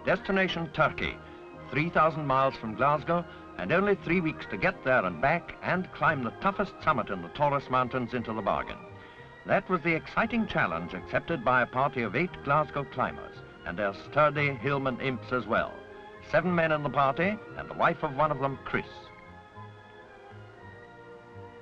Destination Turkey, 3,000 miles from Glasgow, and only 3 weeks to get there and back and climb the toughest summit in the Taurus Mountains into the bargain. That was the exciting challenge accepted by a party of 8 Glasgow climbers and their sturdy hillman imps as well. 7 men in the party and the wife of one of them, Chris.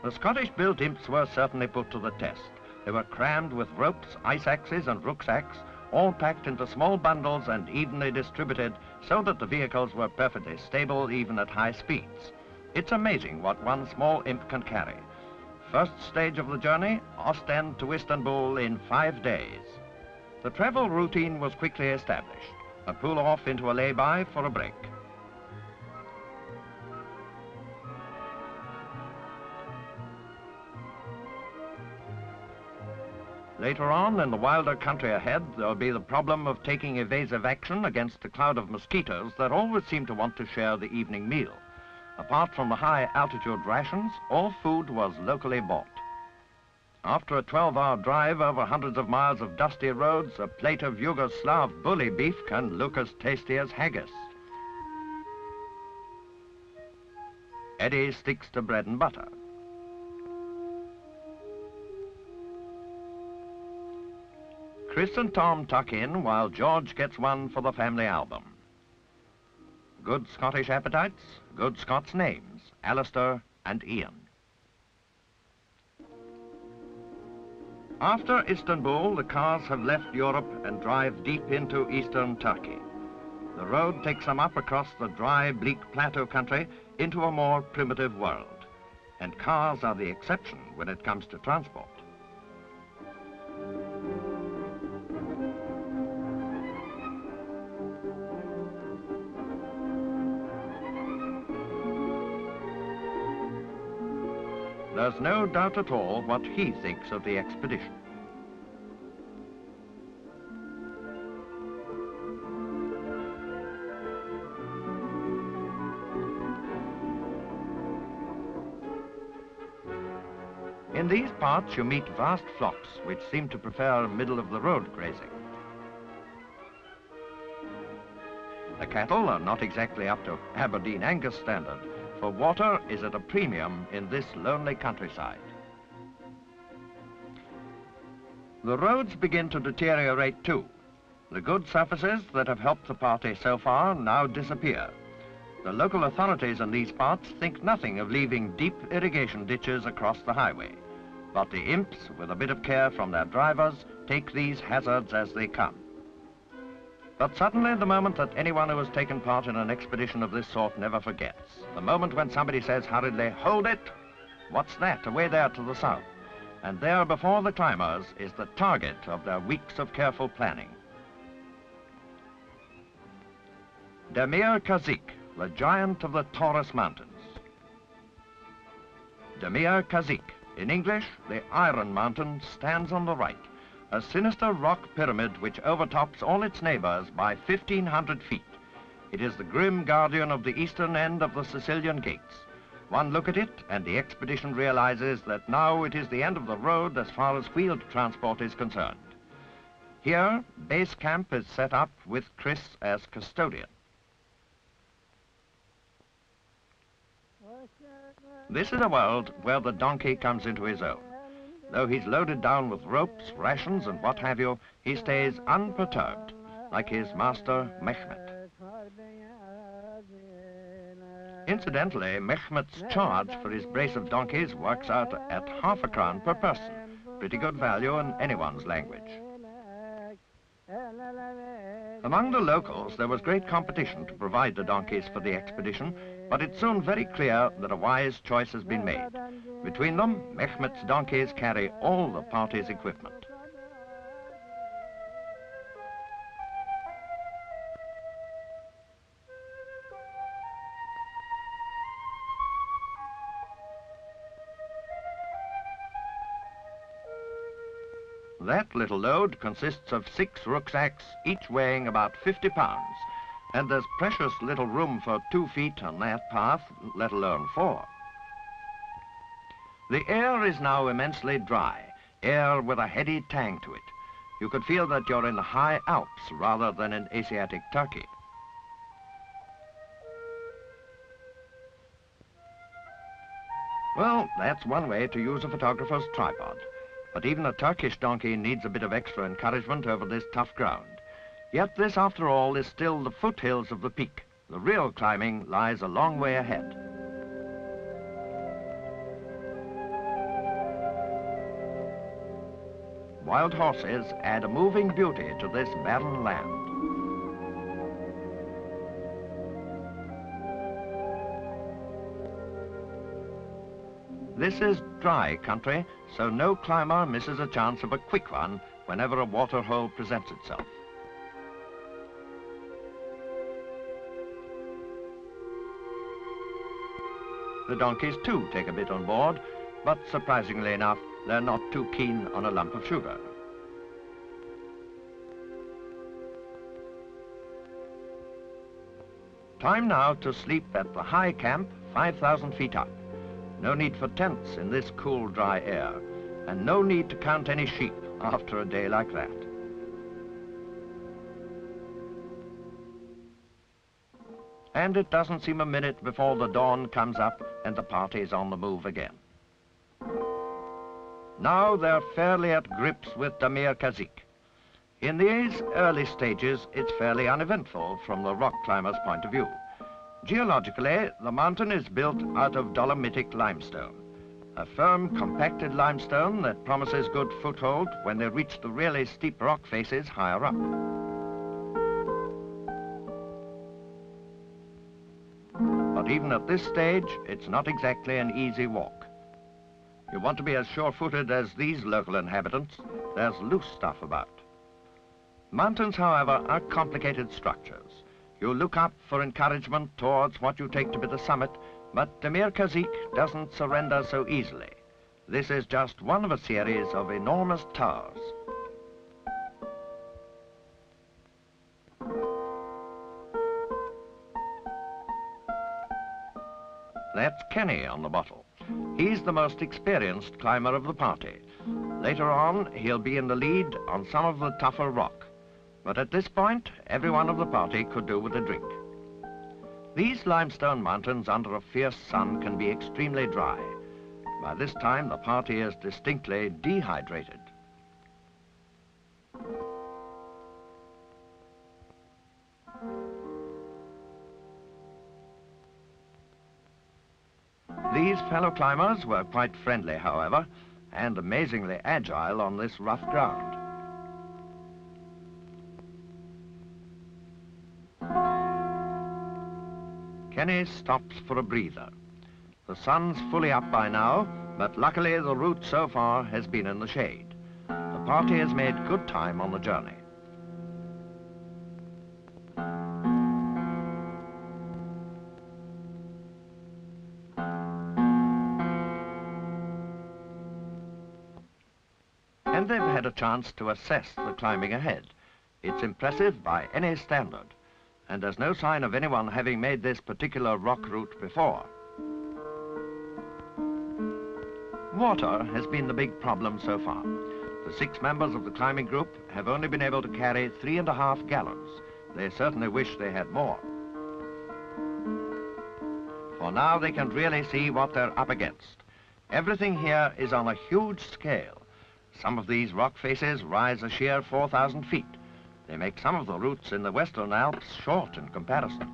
The Scottish-built imps were certainly put to the test. They were crammed with ropes, ice axes and rucksacks, all packed into small bundles and evenly distributed so that the vehicles were perfectly stable even at high speeds. It's amazing what one small imp can carry. First stage of the journey, Ostend to Istanbul in 5 days. The travel routine was quickly established. A pull off into a lay-by for a break. Later on, in the wilder country ahead, there'll be the problem of taking evasive action against a cloud of mosquitoes that always seem to want to share the evening meal. Apart from the high-altitude rations, all food was locally bought. After a 12-hour drive over hundreds of miles of dusty roads, a plate of Yugoslav bully beef can look as tasty as haggis. Eddie sticks to bread and butter. Chris and Tom tuck in while George gets one for the family album. Good Scottish appetites, good Scots names, Alistair and Ian. After Istanbul, the cars have left Europe and drive deep into eastern Turkey. The road takes them up across the dry, bleak plateau country into a more primitive world. And cars are the exception when it comes to transport. There's no doubt at all what he thinks of the expedition. In these parts you meet vast flocks which seem to prefer middle-of-the-road grazing. The cattle are not exactly up to Aberdeen Angus standard, for water is at a premium in this lonely countryside. The roads begin to deteriorate too. The good surfaces that have helped the party so far now disappear. The local authorities in these parts think nothing of leaving deep irrigation ditches across the highway. But the imps, with a bit of care from their drivers, take these hazards as they come. But suddenly, the moment that anyone who has taken part in an expedition of this sort never forgets. The moment when somebody says hurriedly, "Hold it! What's that away there to the south?" And there before the climbers is the target of their weeks of careful planning. Demir Kazik, the giant of the Taurus Mountains. Demir Kazik, in English, the Iron Mountain, stands on the right. A sinister rock pyramid which overtops all its neighbors by 1,500 feet. It is the grim guardian of the eastern end of the Sicilian Gates. One look at it and the expedition realizes that now it is the end of the road as far as wheeled transport is concerned. Here, base camp is set up with Chris as custodian. This is a world where the donkey comes into his own. Though he's loaded down with ropes, rations, and what have you, he stays unperturbed, like his master, Mehmet. Incidentally, Mehmet's charge for his brace of donkeys works out at half a crown per person. Pretty good value in anyone's language. Among the locals, there was great competition to provide the donkeys for the expedition, but it's soon very clear that a wise choice has been made. Between them, Mehmet's donkeys carry all the party's equipment. That little load consists of 6 rucksacks, each weighing about 50 pounds. And there's precious little room for 2 feet on that path, let alone 4. The air is now immensely dry, air with a heady tang to it. You could feel that you're in the high Alps rather than in Asiatic Turkey. Well, that's one way to use a photographer's tripod. But even a Turkish donkey needs a bit of extra encouragement over this tough ground. Yet this, after all, is still the foothills of the peak. The real climbing lies a long way ahead. Wild horses add a moving beauty to this barren land. This is dry country, so no climber misses a chance of a quick one whenever a water hole presents itself. The donkeys too take a bit on board, but surprisingly enough, they're not too keen on a lump of sugar. Time now to sleep at the high camp, 5,000 feet up. No need for tents in this cool, dry air, and no need to count any sheep after a day like that. And it doesn't seem a minute before the dawn comes up and the party's on the move again. Now they're fairly at grips with Damir Kazik. In these early stages, it's fairly uneventful from the rock climber's point of view. Geologically, the mountain is built out of dolomitic limestone, a firm, compacted limestone that promises good foothold when they reach the really steep rock faces higher up. But even at this stage, it's not exactly an easy walk. You want to be as sure-footed as these local inhabitants. There's loose stuff about. Mountains, however, are complicated structures. You look up for encouragement towards what you take to be the summit, but Damir Kazik doesn't surrender so easily. This is just one of a series of enormous towers. That's Kenny on the bottle. He's the most experienced climber of the party. Later on, he'll be in the lead on some of the tougher rock. But at this point, every one of the party could do with a drink. These limestone mountains under a fierce sun can be extremely dry. By this time, the party is distinctly dehydrated. These fellow climbers were quite friendly, however, and amazingly agile on this rough ground. Kenny stops for a breather. The sun's fully up by now, but luckily the route so far has been in the shade. The party has made good time on the journey. And they've had a chance to assess the climbing ahead. It's impressive by any standard, and there's no sign of anyone having made this particular rock route before. Water has been the big problem so far. The 6 members of the climbing group have only been able to carry 3.5 gallons. They certainly wish they had more. For now they can really see what they're up against. Everything here is on a huge scale. Some of these rock faces rise a sheer 4,000 feet. They make some of the routes in the Western Alps short in comparison.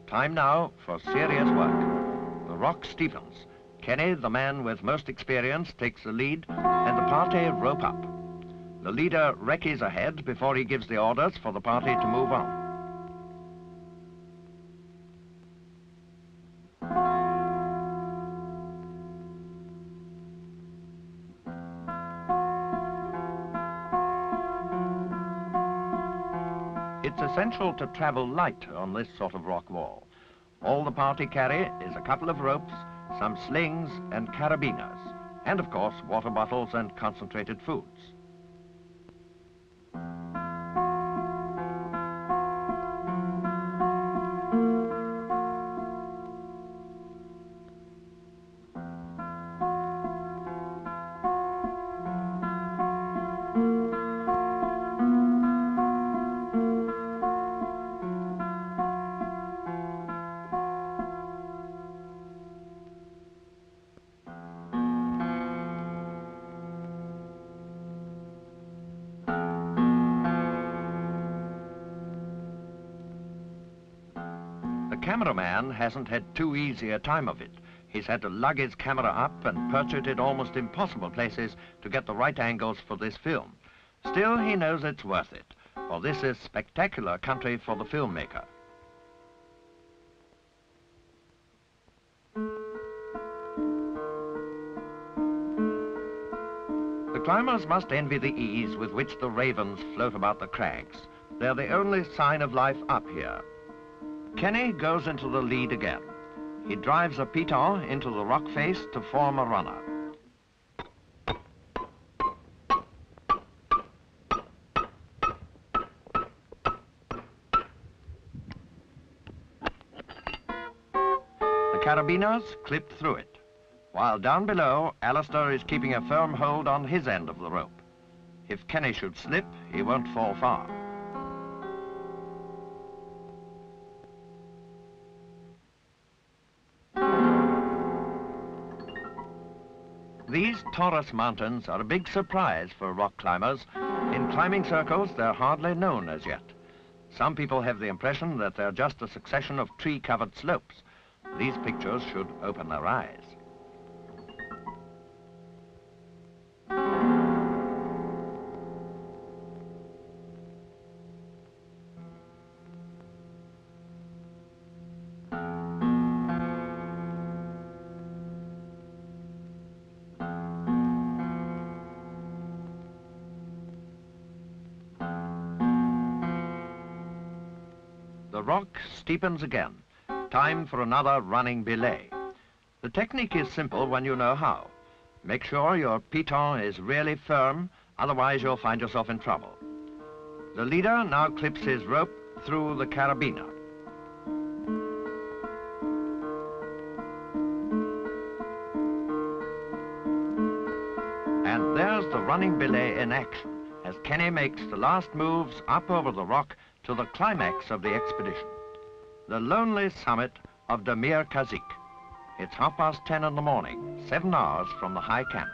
Time now for serious work. The rock steepens. Kenny, the man with most experience, takes the lead, and the party rope up. The leader recce's ahead before he gives the orders for the party to move on. It's essential to travel light on this sort of rock wall. All the party carry is a couple of ropes, some slings and carabiners, and of course water bottles and concentrated foods. cameraman hasn't had too easy a time of it. He's had to lug his camera up and perch it at almost impossible places to get the right angles for this film. Still, he knows it's worth it, for this is spectacular country for the filmmaker. The climbers must envy the ease with which the ravens float about the crags. They're the only sign of life up here. Kenny goes into the lead again. He drives a piton into the rock face to form a runner. The carabiners clip through it, while down below, Alistair is keeping a firm hold on his end of the rope. If Kenny should slip, he won't fall far. These Taurus mountains are a big surprise for rock climbers. In climbing circles, they're hardly known as yet. Some people have the impression that they're just a succession of tree-covered slopes. These pictures should open their eyes. The rock steepens again. Time for another running belay. The technique is simple when you know how. Make sure your piton is really firm, otherwise you'll find yourself in trouble. The leader now clips his rope through the carabiner. And there's the running belay in action as Kenny makes the last moves up over the rock to the climax of the expedition, the lonely summit of Damir Kazik. It's 10:30 in the morning, 7 hours from the high camp.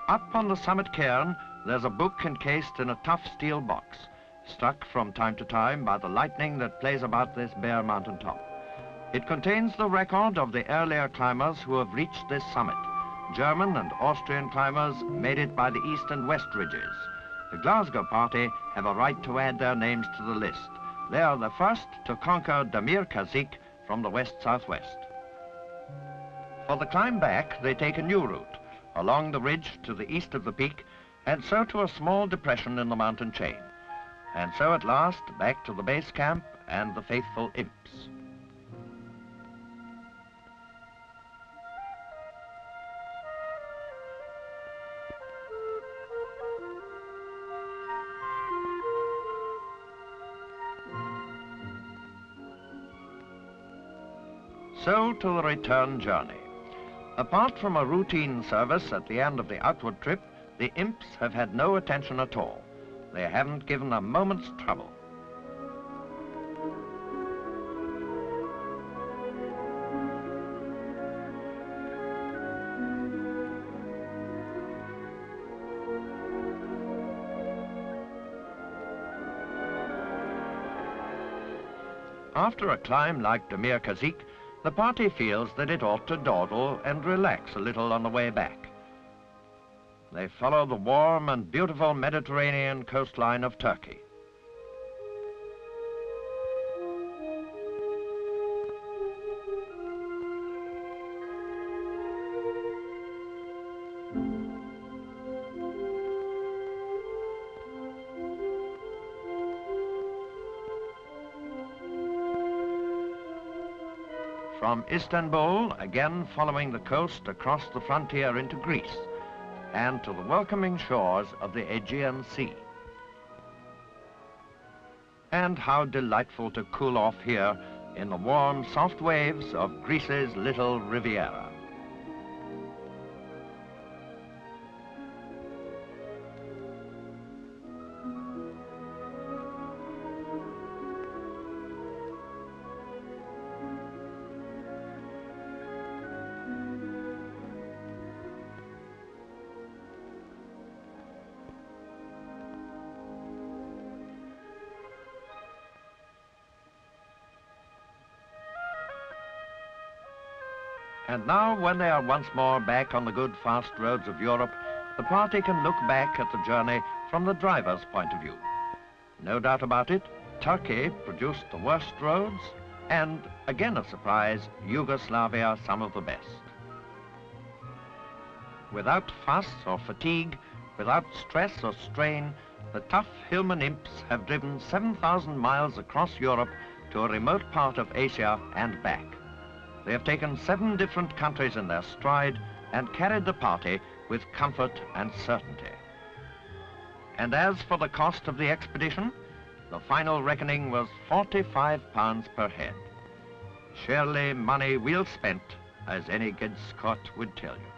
Up on the summit cairn, there's a book encased in a tough steel box, struck from time to time by the lightning that plays about this bare mountain top. It contains the record of the earlier climbers who have reached this summit. German and Austrian climbers made it by the east and west ridges. The Glasgow party have a right to add their names to the list. They are the first to conquer Damir Kazik from the west-southwest. For the climb back, they take a new route, along the ridge to the east of the peak, and so to a small depression in the mountain chain. And so at last, back to the base camp and the faithful imps. So to the return journey. Apart from a routine service at the end of the outward trip, the imps have had no attention at all. They haven't given a moment's trouble. After a climb like Damir Kazik, the party feels that it ought to dawdle and relax a little on the way back. They follow the warm and beautiful Mediterranean coastline of Turkey. From Istanbul, again following the coast across the frontier into Greece, and to the welcoming shores of the Aegean Sea. And how delightful to cool off here in the warm, soft waves of Greece's little Riviera. And now, when they are once more back on the good, fast roads of Europe, the party can look back at the journey from the driver's point of view. No doubt about it, Turkey produced the worst roads, and, again a surprise, Yugoslavia some of the best. Without fuss or fatigue, without stress or strain, the tough hillman imps have driven 7,000 miles across Europe to a remote part of Asia and back. They have taken 7 different countries in their stride and carried the party with comfort and certainty. And as for the cost of the expedition, the final reckoning was £45 per head. Surely money well spent, as any good Scot would tell you.